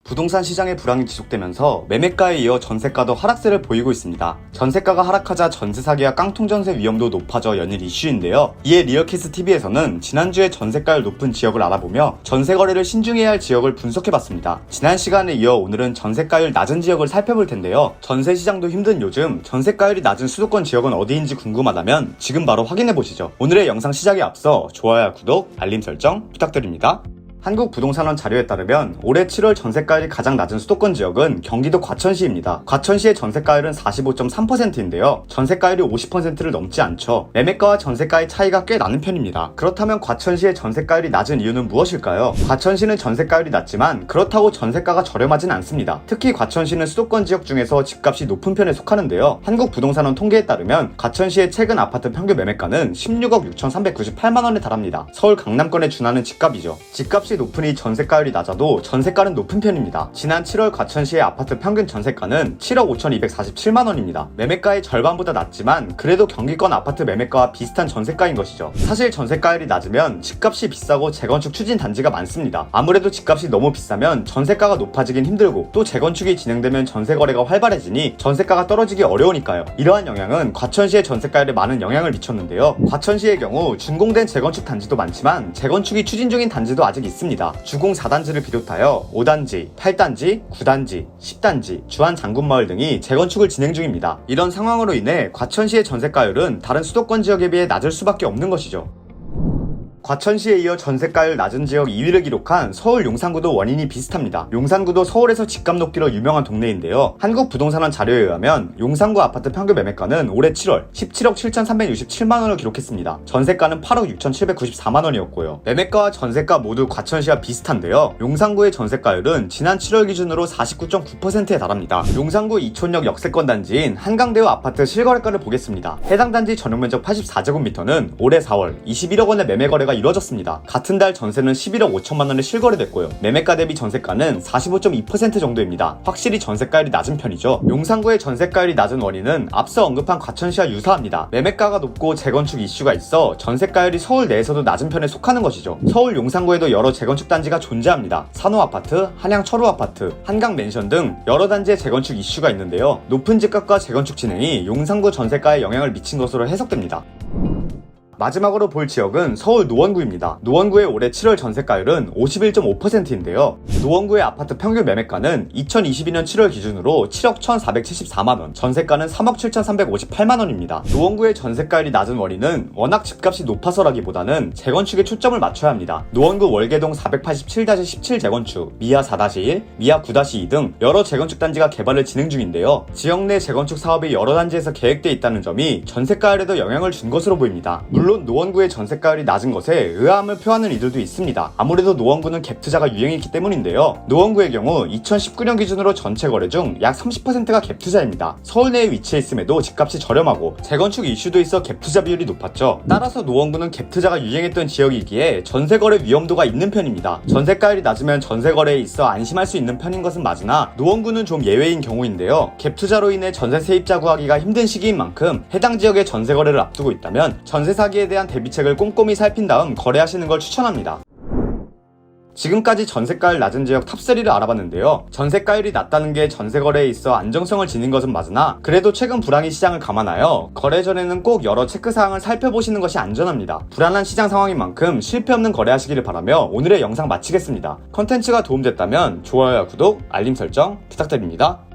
부동산 시장의 불황이 지속되면서 매매가에 이어 전세가도 하락세를 보이고 있습니다. 전세가가 하락하자 전세 사기와 깡통전세 위험도 높아져 연일 이슈인데요. 이에 리얼캐스TV에서는 지난주에 전세가율 높은 지역을 알아보며 전세 거래를 신중해야 할 지역을 분석해봤습니다. 지난 시간에 이어 오늘은 전세가율 낮은 지역을 살펴볼 텐데요. 전세 시장도 힘든 요즘 전세가율이 낮은 수도권 지역은 어디인지 궁금하다면 지금 바로 확인해보시죠. 오늘의 영상 시작에 앞서 좋아요와 구독, 알림 설정 부탁드립니다. 한국부동산원 자료에 따르면 올해 7월 전세가율이 가장 낮은 수도권 지역은 경기도 과천시입니다. 과천시의 전세가율은 45.3%인데요. 전세가율이 50%를 넘지 않죠. 매매가와 전세가의 차이가 꽤 나는 편입니다. 그렇다면 과천시의 전세가율이 낮은 이유는 무엇일까요? 과천시는 전세가율이 낮지만 그렇다고 전세가가 저렴하진 않습니다. 특히 과천시는 수도권 지역 중에서 집값이 높은 편에 속하는데요. 한국부동산원 통계에 따르면 과천시의 최근 아파트 평균 매매가는 16억 6,398만원에 달합니다. 서울 강남권에 준하는 집값이죠. 집값이 높으니 전세가율이 낮아도 전세가는 높은 편입니다. 지난 7월 과천시의 아파트 평균 전세가는 7억 5,247만원입니다. 매매가의 절반보다 낮지만 그래도 경기권 아파트 매매가와 비슷한 전세가인 것이죠. 사실 전세가율이 낮으면 집값이 비싸고 재건축 추진 단지가 많습니다. 아무래도 집값이 너무 비싸면 전세가가 높아지긴 힘들고 또 재건축이 진행되면 전세 거래가 활발해지니 전세가가 떨어지기 어려우니까요. 이러한 영향은 과천시의 전세가율에 많은 영향을 미쳤는데요. 과천시의 경우 준공된 재건축 단지도 많지만 재건축이 추진 중인 단지도 아직 있습니다. 주공 4단지를 비롯하여 5단지, 8단지, 9단지, 10단지, 주안 장군마을 등이 재건축을 진행 중입니다. 이런 상황으로 인해 과천시의 전세가율은 다른 수도권 지역에 비해 낮을 수밖에 없는 것이죠. 과천시에 이어 전세가율 낮은 지역 2위를 기록한 서울 용산구도 원인이 비슷합니다. 용산구도 서울에서 집값 높기로 유명한 동네인데요. 한국부동산원 자료에 의하면 용산구 아파트 평균 매매가는 올해 7월 17억 7,367만원을 기록했습니다. 전세가는 8억 6,794만원이었고요. 매매가와 전세가 모두 과천시와 비슷한데요. 용산구의 전세가율은 지난 7월 기준으로 49.9%에 달합니다. 용산구 이촌역 역세권 단지인 한강대우 아파트 실거래가를 보겠습니다. 해당 단지 전용면적 84제곱미터는 올해 4월 21억원의 매매 거래가 이루어졌습니다. 같은 달 전세는 11억 5천만원에 실거래됐고요. 매매가 대비 전세가는 45.2% 정도입니다. 확실히 전세가율이 낮은 편이죠. 용산구의 전세가율이 낮은 원인은 앞서 언급한 과천시와 유사합니다. 매매가가 높고 재건축 이슈가 있어 전세가율이 서울 내에서도 낮은 편에 속하는 것이죠. 서울 용산구에도 여러 재건축 단지가 존재합니다. 산호아파트, 한양철우아파트, 한강맨션 등 여러 단지의 재건축 이슈가 있는데요. 높은 집값과 재건축 진행이 용산구 전세가에 영향을 미친 것으로 해석됩니다. 마지막으로 볼 지역은 서울 노원구입니다. 노원구의 올해 7월 전세가율은 51.5%인데요. 노원구의 아파트 평균 매매가는 2022년 7월 기준으로 7억 1,474만원, 전세가는 3억 7,358만원입니다. 노원구의 전세가율이 낮은 원인은 워낙 집값이 높아서라기보다는 재건축에 초점을 맞춰야 합니다. 노원구 월계동 487-17 재건축, 미아 4-1, 미아 9-2 등 여러 재건축 단지가 개발을 진행 중인데요. 지역 내 재건축 사업이 여러 단지에서 계획돼 있다는 점이 전세가율에도 영향을 준 것으로 보입니다. 물론 노원구의 전세가율이 낮은 것에 의아함을 표하는 이들도 있습니다. 아무래도 노원구는 갭투자가 유행했기 때문인데요. 노원구의 경우 2019년 기준으로 전체 거래 중 약 30%가 갭투자입니다. 서울 내에 위치해 있음에도 집값이 저렴하고 재건축 이슈도 있어 갭투자 비율이 높았죠. 따라서 노원구는 갭투자가 유행했던 지역이기에 전세거래 위험도가 있는 편입니다. 전세가율이 낮으면 전세거래에 있어 안심할 수 있는 편인 것은 맞으나 노원구는 좀 예외인 경우인데요. 갭투자로 인해 전세 세입자 구하기가 힘든 시기인 만큼 해당 지역의 전세거래를 앞두고 있다면 전세 사기에 대한 대비책을 꼼꼼히 살핀 다음 거래하시는 걸 추천합니다. 지금까지 전세가율 낮은 지역 탑3를 알아봤는데요. 전세가율이 낮다는 게 전세거래에 있어 안정성을 지닌 것은 맞으나 그래도 최근 불황의 시장을 감안하여 거래 전에는 꼭 여러 체크사항을 살펴보시는 것이 안전합니다. 불안한 시장 상황인 만큼 실패 없는 거래하시기를 바라며 오늘의 영상 마치겠습니다. 컨텐츠가 도움됐다면 좋아요와 구독, 알림 설정 부탁드립니다.